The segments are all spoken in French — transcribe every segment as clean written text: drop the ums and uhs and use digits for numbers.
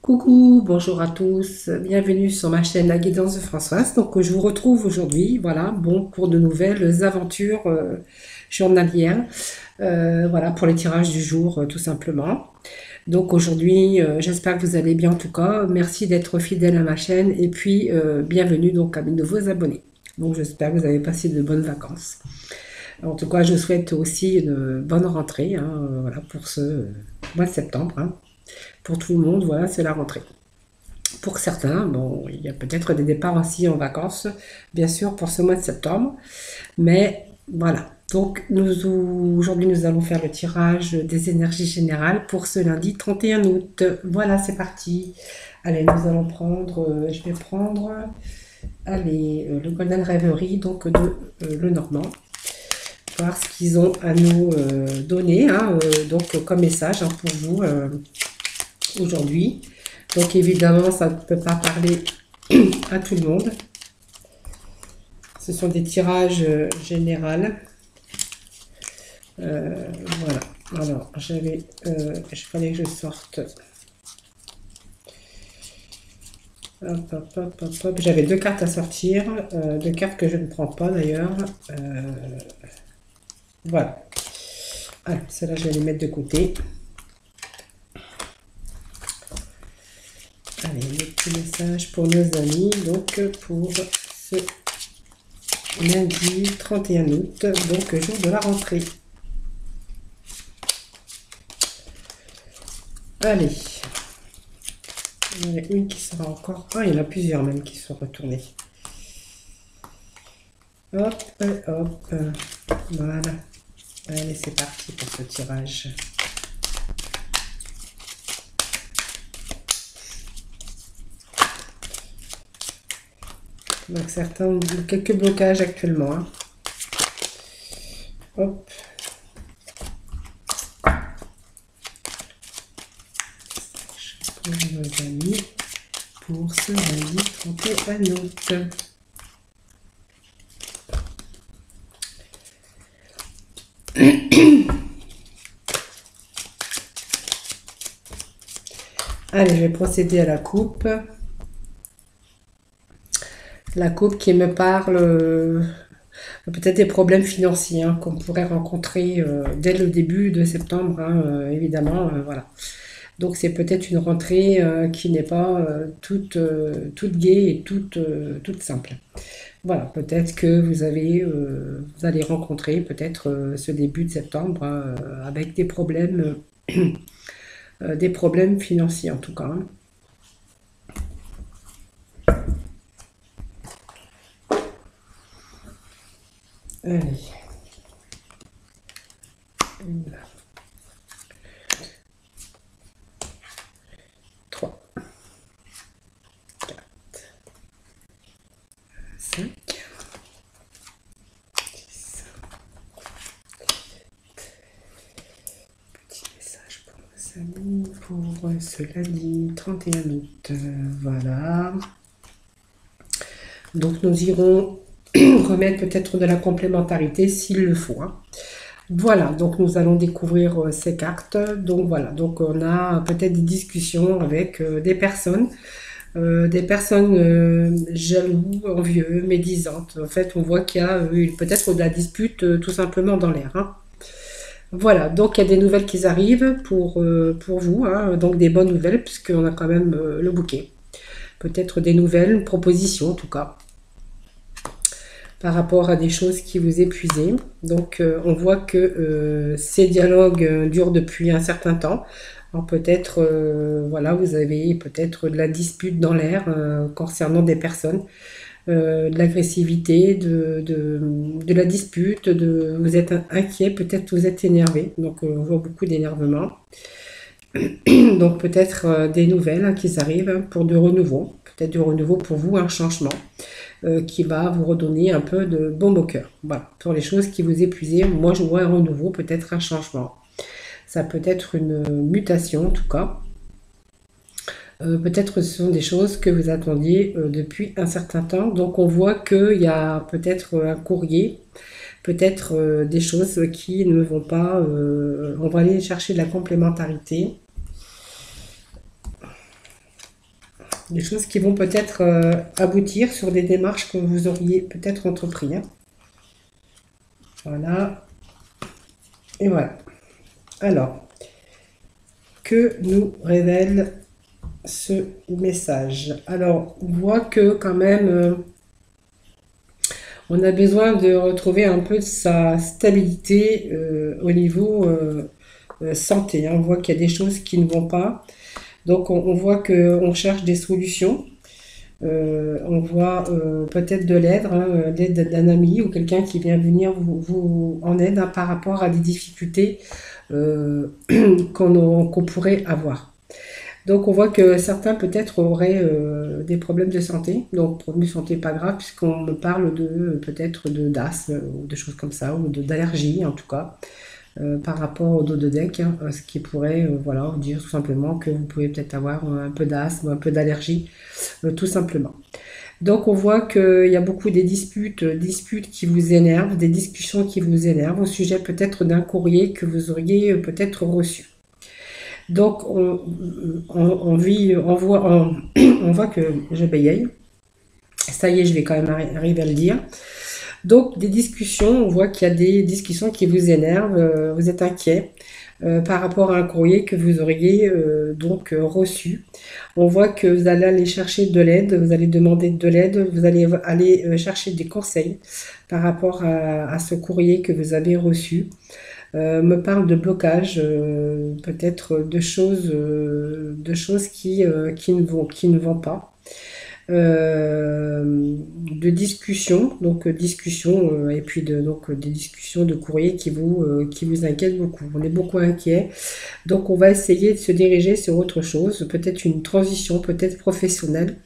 Coucou, bonjour à tous, bienvenue sur ma chaîne La Guidance de Françoise. Donc je vous retrouve aujourd'hui, voilà, bon, pour de nouvelles aventures journalières, voilà, pour les tirages du jour, tout simplement. Donc aujourd'hui, j'espère que vous allez bien en tout cas. Merci d'être fidèle à ma chaîne et puis bienvenue donc à mes nouveaux abonnés. Donc j'espère que vous avez passé de bonnes vacances. En tout cas, je souhaite aussi une bonne rentrée, hein, voilà, pour ce mois de septembre, hein. Pour tout le monde, voilà, c'est la rentrée. Pour certains, bon, il y a peut-être des départs aussi en vacances, bien sûr, pour ce mois de septembre. Mais voilà. Donc, aujourd'hui, nous allons faire le tirage des énergies générales pour ce lundi 31 août. Voilà, c'est parti. Allez, nous allons prendre, je vais prendre, allez, le Golden Reverie, donc de Lenormand. Voir ce qu'ils ont à nous donner, hein, donc comme message, hein, pour vous aujourd'hui. Donc évidemment, ça ne peut pas parler à tout le monde. Ce sont des tirages généraux. Voilà. Alors, je fallait que je sorte. Hop, hop, hop, hop, hop. J'avais deux cartes à sortir, deux cartes que je ne prends pas d'ailleurs. Voilà. Alors, celle-là, je vais les mettre de côté. Allez, les petits messages pour nos amis, donc pour ce lundi 31 août, donc jour de la rentrée. Allez, il y en a une qui sera encore, ah, il y en a plusieurs même qui sont retournés. Hop, hop, voilà. Allez, c'est parti pour ce tirage. Donc certains ont quelques blocages actuellement, hein. Hop. Pour nos amis, pour ce lundi 31 août. Allez, je vais procéder à la coupe. La coupe qui me parle peut-être des problèmes financiers, hein, qu'on pourrait rencontrer dès le début de septembre, hein, évidemment, voilà. Donc c'est peut-être une rentrée qui n'est pas toute gaie et toute simple. Voilà, peut-être que vous allez rencontrer peut-être ce début de septembre avec des problèmes financiers en tout cas, hein. Allez. Là. 3, 4, 5, 6. Petit message pour nos amis pour ce lundi 31 août. Voilà. Donc nous irons remettre peut-être de la complémentarité s'il le faut, hein. Voilà, donc nous allons découvrir ces cartes. Donc voilà, donc on a peut-être des discussions avec des personnes jaloux, envieux, médisantes. En fait, on voit qu'il y a peut-être de la dispute tout simplement dans l'air, hein. Voilà, donc il y a des nouvelles qui arrivent pour vous, hein, donc des bonnes nouvelles puisqu'on a quand même le bouquet. Peut-être des nouvelles, une proposition en tout cas, par rapport à des choses qui vous épuisaient. Donc on voit que ces dialogues durent depuis un certain temps. Alors peut-être, voilà, vous avez peut-être de la dispute dans l'air concernant des personnes, de l'agressivité, de la dispute, vous êtes inquiet, peut-être vous êtes énervé. Donc on voit beaucoup d'énervement. Donc peut-être des nouvelles hein, qui arrivent pour du renouveau. Peut-être du renouveau pour vous, un changement qui va vous redonner un peu de baume au cœur. Voilà, pour les choses qui vous épuisaient, moi je vois un renouveau, peut-être un changement. Ça peut être une mutation en tout cas. Peut-être ce sont des choses que vous attendiez depuis un certain temps. Donc on voit qu'il y a peut-être un courrier, peut-être des choses qui ne vont pas. On va aller chercher de la complémentarité. Des choses qui vont peut-être aboutir sur des démarches que vous auriez peut-être entrepris, hein. Voilà. Et voilà. Alors, que nous révèle ce message? Alors, on voit que quand même, on a besoin de retrouver un peu de sa stabilité au niveau santé, hein. On voit qu'il y a des choses qui ne vont pas. Donc, on voit qu'on cherche des solutions. On voit peut-être de l'aide, hein, l'aide d'un ami ou quelqu'un qui vient venir vous en aide, hein, par rapport à des difficultés euh, qu'on pourrait avoir. Donc on voit que certains peut-être auraient des problèmes de santé, donc problèmes de santé pas grave puisqu'on me parle de peut-être de d'asthme ou de choses comme ça, ou d'allergie en tout cas, par rapport au dos de deck, hein, ce qui pourrait voilà, dire tout simplement que vous pouvez peut-être avoir un peu d'asthme, un peu d'allergie, tout simplement. Donc on voit qu'il y a beaucoup des disputes qui vous énervent, des discussions qui vous énervent au sujet peut-être d'un courrier que vous auriez peut-être reçu. Donc on voit que je bégaye. Ça y est, je vais quand même arriver à le dire. Donc des discussions, on voit qu'il y a des discussions qui vous énervent, vous êtes inquiet par rapport à un courrier que vous auriez donc reçu. On voit que vous allez aller chercher de l'aide, vous allez demander de l'aide, vous allez aller chercher des conseils par rapport à ce courrier que vous avez reçu. Me parle de blocage, peut-être de choses qui ne vont pas. De discussions, donc discussions et puis donc des discussions de courrier qui vous inquiètent beaucoup. On est beaucoup inquiet, donc on va essayer de se diriger sur autre chose, peut-être une transition, peut-être professionnelle.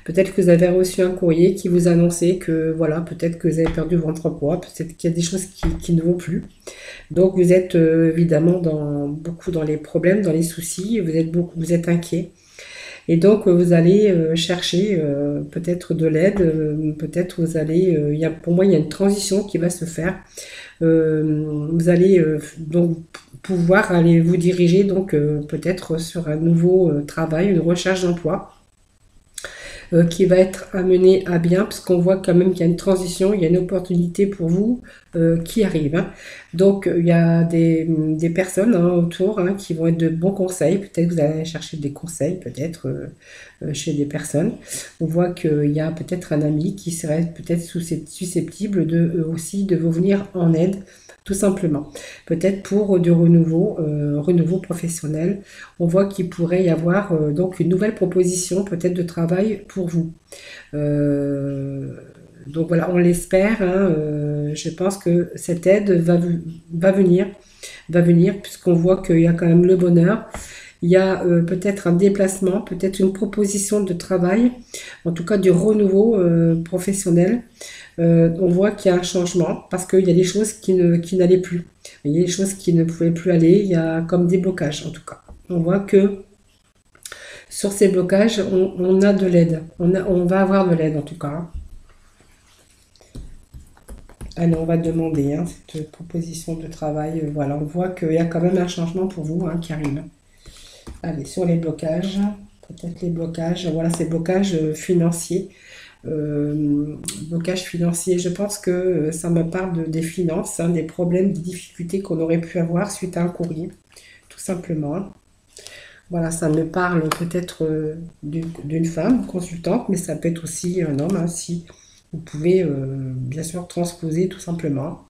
Peut-être que vous avez reçu un courrier qui vous annonçait que voilà, peut-être que vous avez perdu votre emploi, peut-être qu'il y a des choses qui ne vont plus. Donc vous êtes évidemment beaucoup dans les problèmes, dans les soucis, vous êtes inquiet. Et donc vous allez chercher peut-être de l'aide, peut-être vous allez, pour moi il y a une transition qui va se faire. Vous allez donc pouvoir aller vous diriger donc peut-être sur un nouveau travail, une recherche d'emploi qui va être amené à bien, parce qu'on voit quand même qu'il y a une transition, il y a une opportunité pour vous qui arrive, hein. Donc il y a des personnes, hein, autour, hein, qui vont être de bons conseils. Peut-être que vous allez chercher des conseils, peut-être chez des personnes. On voit qu'il y a peut-être un ami qui serait peut-être susceptible aussi de vous venir en aide, tout simplement. Peut-être pour du renouveau professionnel. On voit qu'il pourrait y avoir donc une nouvelle proposition peut-être de travail pour vous. Euh, donc voilà, on l'espère, hein, je pense que cette aide va venir puisqu'on voit qu'il y a quand même le bonheur. Il y a peut-être un déplacement, peut-être une proposition de travail, en tout cas du renouveau professionnel. On voit qu'il y a un changement parce qu'il y a des choses qui n'allaient plus. Il y a des choses qui ne pouvaient plus aller. Il y a comme des blocages en tout cas. On voit que sur ces blocages, on a de l'aide. On va avoir de l'aide en tout cas, hein. Allez, on va demander, hein, cette proposition de travail. Voilà, on voit qu'il y a quand même un changement pour vous, hein, qui arrive. Allez, sur les blocages, peut-être les blocages. Voilà, ces blocages financiers. Blocage financier, je pense que ça me parle des finances, hein, des problèmes, des difficultés qu'on aurait pu avoir suite à un courrier, tout simplement, hein. Voilà, ça me parle peut-être d'une femme consultante, mais ça peut être aussi un homme, hein, si vous pouvez bien sûr transposer tout simplement.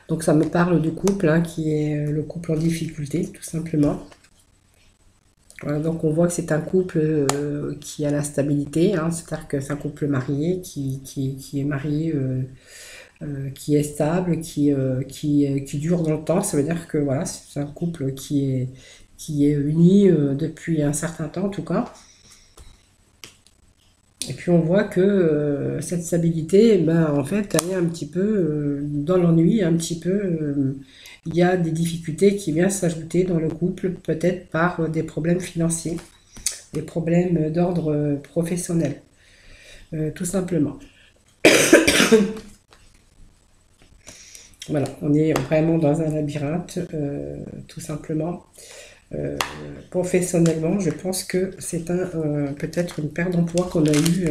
Donc ça me parle du couple, hein, qui est le couple en difficulté, tout simplement. Voilà, donc on voit que c'est un couple qui a la stabilité, hein, c'est-à-dire que c'est un couple marié qui est marié, qui est stable, qui dure dans le temps. Ça veut dire que voilà, c'est un couple qui est uni depuis un certain temps en tout cas. Et puis on voit que cette stabilité, eh ben, en fait, elle est un petit peu dans l'ennui, un petit peu, il y a des difficultés qui viennent s'ajouter dans le couple, peut-être par des problèmes financiers, des problèmes d'ordre professionnel, tout simplement. Voilà, on est vraiment dans un labyrinthe, tout simplement. Euh, Professionnellement, je pense que c'est peut-être une perte d'emploi qu'on a eue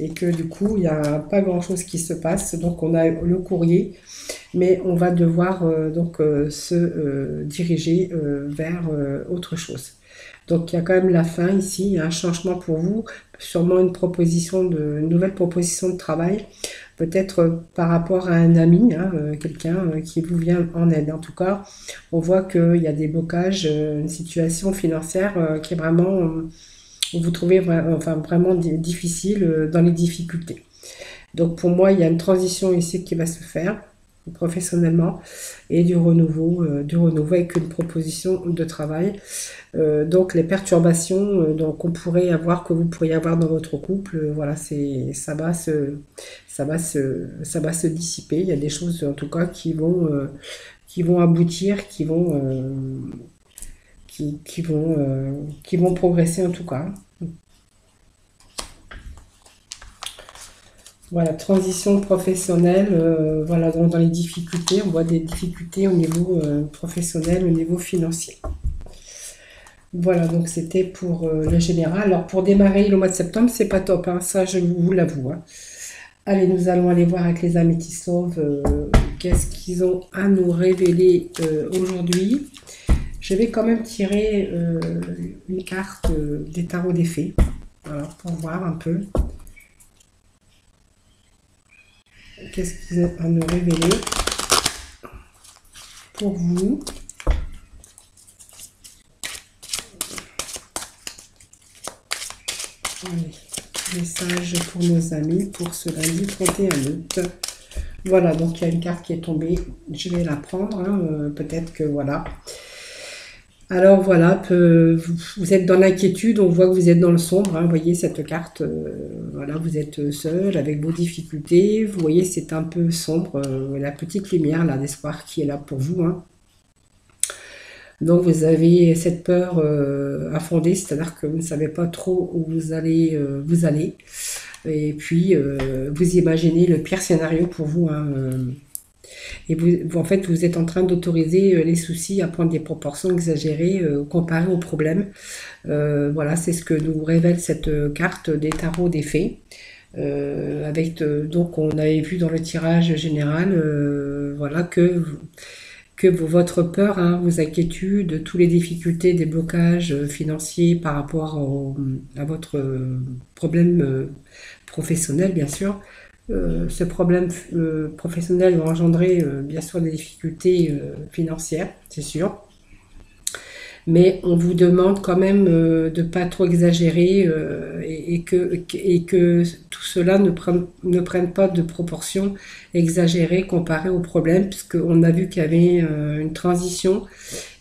et que du coup, il n'y a pas grand-chose qui se passe. Donc, on a le courrier, mais on va devoir se diriger vers autre chose. Donc, il y a quand même la fin ici, il y a un changement pour vous, sûrement une nouvelle proposition de travail, peut-être par rapport à un ami, hein, quelqu'un qui vous vient en aide. En tout cas, on voit qu'il y a des blocages, une situation financière qui est vraiment, vous vous trouvez enfin, vraiment difficile dans les difficultés. Donc pour moi, il y a une transition ici qui va se faire professionnellement et du renouveau avec une proposition de travail. Donc les perturbations donc on pourrait avoir que vous pourriez avoir dans votre couple, voilà, ça va se dissiper. Il y a des choses en tout cas qui vont aboutir, qui vont progresser en tout cas. Voilà, transition professionnelle, voilà, dans les difficultés, on voit des difficultés au niveau professionnel, au niveau financier. Voilà, donc c'était pour le général. Alors pour démarrer le mois de septembre, c'est pas top, hein, ça je vous l'avoue, hein. Allez, nous allons aller voir avec les améthysauves qu'est-ce qu'ils ont à nous révéler aujourd'hui. Je vais quand même tirer une carte des tarots des fées, voilà, pour voir un peu qu'est-ce qu'ils ont à nous révéler pour vous. Allez, message pour nos amis pour ce lundi 31 août. Voilà, donc il y a une carte qui est tombée, je vais la prendre, hein, peut-être que voilà. Alors voilà, vous êtes dans l'inquiétude, on voit que vous êtes dans le sombre, hein, vous voyez cette carte, voilà, vous êtes seul avec vos difficultés, vous voyez c'est un peu sombre, la petite lumière là d'espoir qui est là pour vous, hein. Donc vous avez cette peur infondée, c'est-à-dire que vous ne savez pas trop où vous allez. Et puis vous imaginez le pire scénario pour vous, hein, et en fait, vous êtes en train d'autoriser les soucis à prendre des proportions exagérées comparées aux problèmes. Voilà, c'est ce que nous révèle cette carte des tarots des fées. Donc, on avait vu dans le tirage général, voilà, que votre peur, hein, vos inquiétudes, toutes les difficultés, des blocages financiers par rapport à votre problème professionnel, bien sûr. Ce problème professionnel va engendrer bien sûr des difficultés financières, c'est sûr. Mais on vous demande quand même de ne pas trop exagérer et que tout cela ne prenne pas de proportions exagérées comparées au problème, puisqu'on a vu qu'il y avait une transition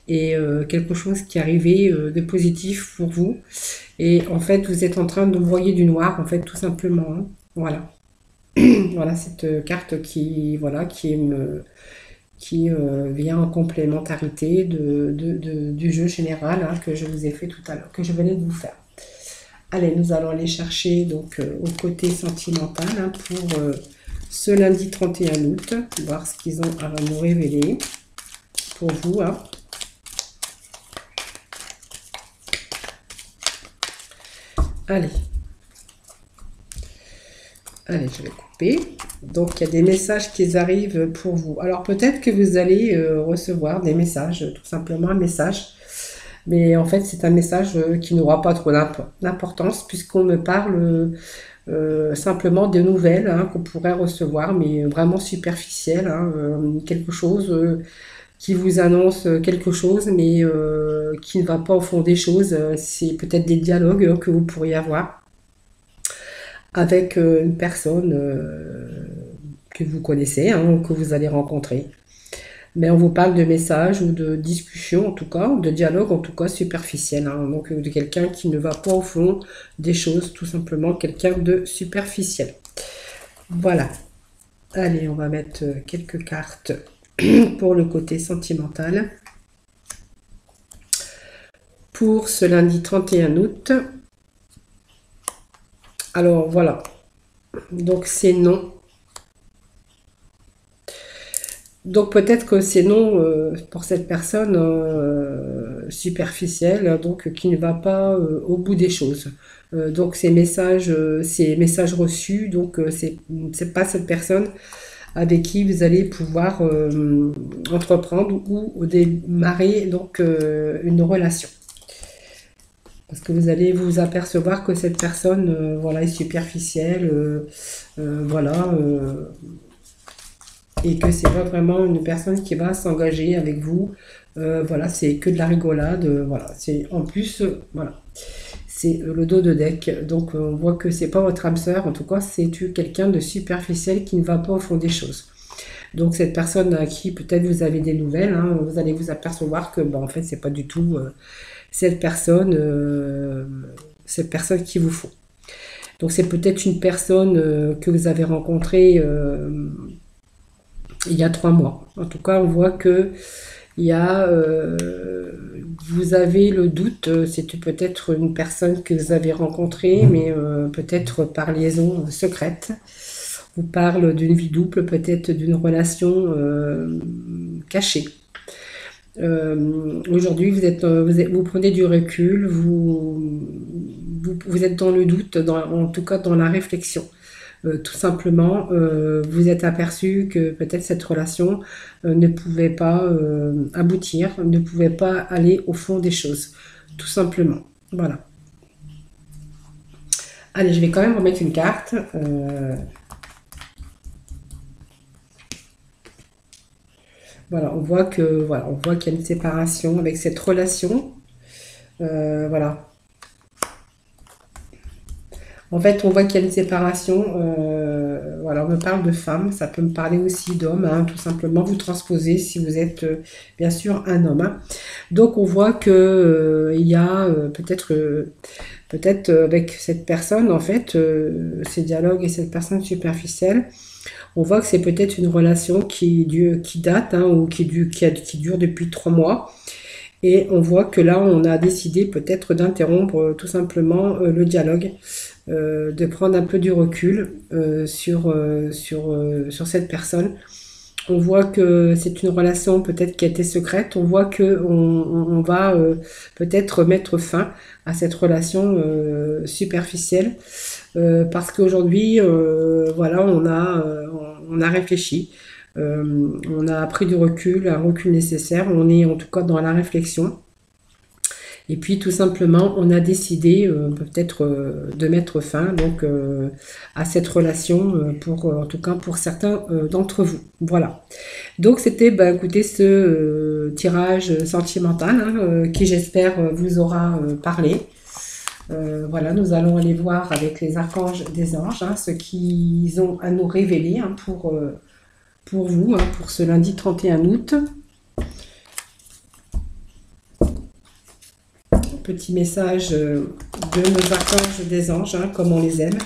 et quelque chose qui arrivait de positif pour vous. Et en fait, vous êtes en train de broyer du noir, en fait, tout simplement, hein. Voilà. Voilà cette carte qui vient en complémentarité du jeu général, hein, que je vous ai fait tout à l'heure, que je venais de vous faire. Allez, nous allons aller chercher donc au côté sentimental, hein, pour ce lundi 31 août, voir ce qu'ils ont à nous révéler pour vous, hein. Allez. Allez, je vais couper. Donc, il y a des messages qui arrivent pour vous. Alors, peut-être que vous allez recevoir des messages, tout simplement un message. Mais en fait, c'est un message qui n'aura pas trop d'importance puisqu'on me parle simplement de nouvelles, hein, qu'on pourrait recevoir, mais vraiment superficielles, hein, quelque chose qui vous annonce quelque chose, mais qui ne va pas au fond des choses. C'est peut-être des dialogues que vous pourriez avoir avec une personne que vous connaissez, hein, ou que vous allez rencontrer. Mais on vous parle de messages ou de discussions, en tout cas, de dialogue, en tout cas superficiel, hein, donc de quelqu'un qui ne va pas au fond des choses, tout simplement quelqu'un de superficiel. Voilà. Allez, on va mettre quelques cartes pour le côté sentimental. Pour ce lundi 31 août. Alors voilà. Donc c'est non. Donc peut-être que c'est non pour cette personne. superficiel, donc qui ne va pas au bout des choses. Donc ces messages reçus, donc c'est pas cette personne avec qui vous allez pouvoir entreprendre ou démarrer donc une relation. Parce que vous allez vous apercevoir que cette personne, voilà, est superficielle, voilà, et que c'est pas vraiment une personne qui va s'engager avec vous. Voilà, c'est que de la rigolade. Voilà, c'est en plus, voilà, c'est le dos de deck. Donc on voit que c'est pas votre âme sœur. En tout cas, c'est quelqu'un de superficiel qui ne va pas au fond des choses. Donc cette personne à qui peut-être vous avez des nouvelles, hein, vous allez vous apercevoir que en fait c'est pas du tout cette personne, cette personne qu'il vous faut. Donc c'est peut-être une personne que vous avez rencontrée il y a 3 mois. En tout cas, on voit que il y a, vous avez le doute, c'est peut-être une personne que vous avez rencontrée, mais peut-être par liaison secrète. Vous parle d'une vie double, peut-être d'une relation cachée. Aujourd'hui, vous prenez du recul, vous êtes dans le doute, en tout cas dans la réflexion. Tout simplement, vous êtes aperçu que peut-être cette relation ne pouvait pas aboutir, ne pouvait pas aller au fond des choses. Tout simplement. Voilà. Allez, je vais quand même remettre une carte. Voilà, on voit qu'il y a une séparation avec cette relation. Voilà. En fait, on voit qu'il y a une séparation. Voilà, on me parle de femme, ça peut me parler aussi d'homme, hein, tout simplement. Vous transposez si vous êtes bien sûr un homme, hein. Donc, on voit que il y a peut-être avec cette personne, en fait, ces dialogues et cette personne superficielle. On voit que c'est peut-être une relation qui date, hein, ou qui dure depuis 3 mois. Et on voit que là, on a décidé peut-être d'interrompre tout simplement le dialogue, de prendre un peu du recul sur cette personne. On voit que c'est une relation peut-être qui a été secrète. On voit que on va peut-être mettre fin à cette relation superficielle, parce qu'aujourd'hui, voilà, on a réfléchi. On a pris du recul, un recul nécessaire. On est en tout cas dans la réflexion. Et puis tout simplement, on a décidé peut-être de mettre fin donc à cette relation en tout cas pour certains d'entre vous. Voilà. Donc c'était, écoutez, ce tirage sentimental, hein, qui j'espère vous aura parlé. Voilà, nous allons aller voir avec les archanges des anges, hein, ce qu'ils ont à nous révéler, hein, pour vous, hein, pour ce lundi 31 août. Petit message de nos archanges des anges, hein, comme on les aime.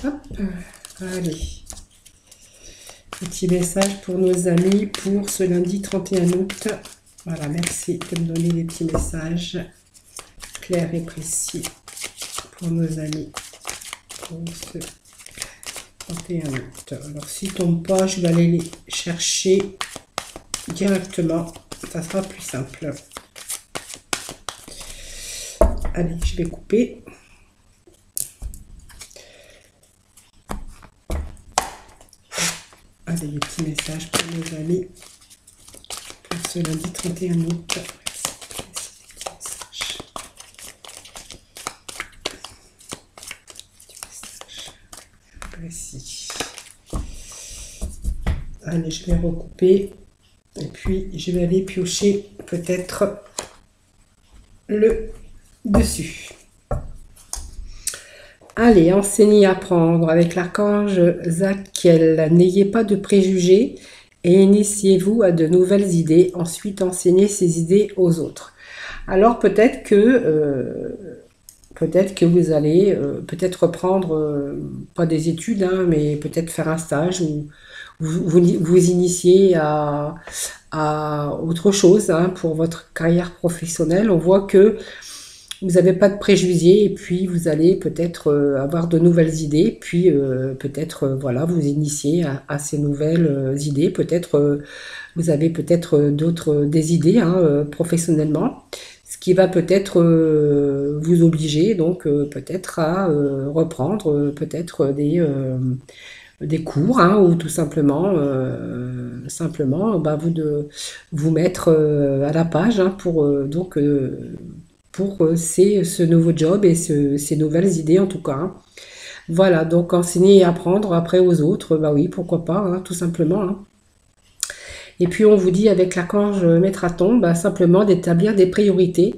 Hop, allez. Petit message pour nos amis pour ce lundi 31 août. Voilà, merci de me donner des petits messages clairs et précis pour nos amis pour ce 31 août. Alors, s'ils ne tombent pas, je vais aller les chercher directement. Ça sera plus simple. Allez, je vais couper. Allez, les petits messages pour nos amis pour ce lundi 31 août. Ici. Allez, je vais recouper et puis je vais aller piocher peut-être le dessus. Allez, enseignez à apprendre avec l'archange Zachiel. N'ayez pas de préjugés et initiez-vous à de nouvelles idées. Ensuite, enseignez ces idées aux autres. Alors peut-être que vous allez peut-être reprendre, pas des études, hein, mais peut-être faire un stage ou vous initier à autre chose, hein, pour votre carrière professionnelle. On voit que vous n'avez pas de préjugés et puis vous allez peut-être avoir de nouvelles idées, puis peut-être voilà, vous initier à ces nouvelles idées. Peut-être vous avez peut-être d'autres des idées hein, professionnellement, ce qui va peut-être vous obliger donc peut-être à reprendre peut-être des cours hein, ou tout simplement simplement bah, vous de vous mettre à la page hein, pour ce nouveau job et ces nouvelles idées en tout cas hein. Voilà, donc enseigner et apprendre après aux autres, bah oui, pourquoi pas, hein, tout simplement, hein. Et puis on vous dit avec l'archange Métraton, bah, simplement d'établir des priorités.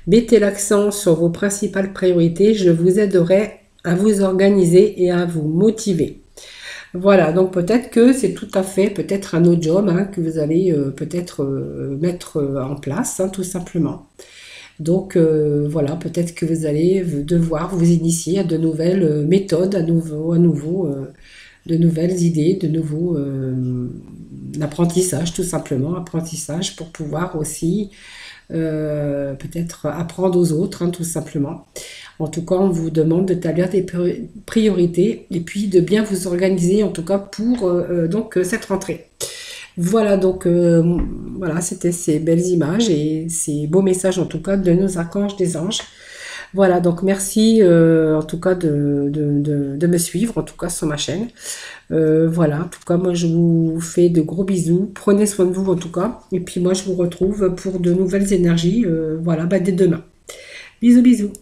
Mettez l'accent sur vos principales priorités, je vous aiderai à vous organiser et à vous motiver. Voilà, donc peut-être que c'est tout à fait peut-être un autre job hein, que vous allez peut-être mettre en place, hein, tout simplement. Donc voilà, peut-être que vous allez devoir vous initier à de nouvelles méthodes, de nouvelles idées, de nouveaux apprentissage, tout simplement, apprentissage pour pouvoir aussi peut-être apprendre aux autres, hein, tout simplement. En tout cas, on vous demande d'établir des priorités et puis de bien vous organiser, en tout cas pour donc cette rentrée. Voilà, donc voilà, c'était ces belles images et ces beaux messages, en tout cas, de nos archanges des anges. Voilà, donc merci en tout cas de me suivre, en tout cas sur ma chaîne. Voilà, en tout cas, moi je vous fais de gros bisous. Prenez soin de vous en tout cas. Et puis moi je vous retrouve pour de nouvelles énergies. Voilà, bah, dès demain. Bisous, bisous.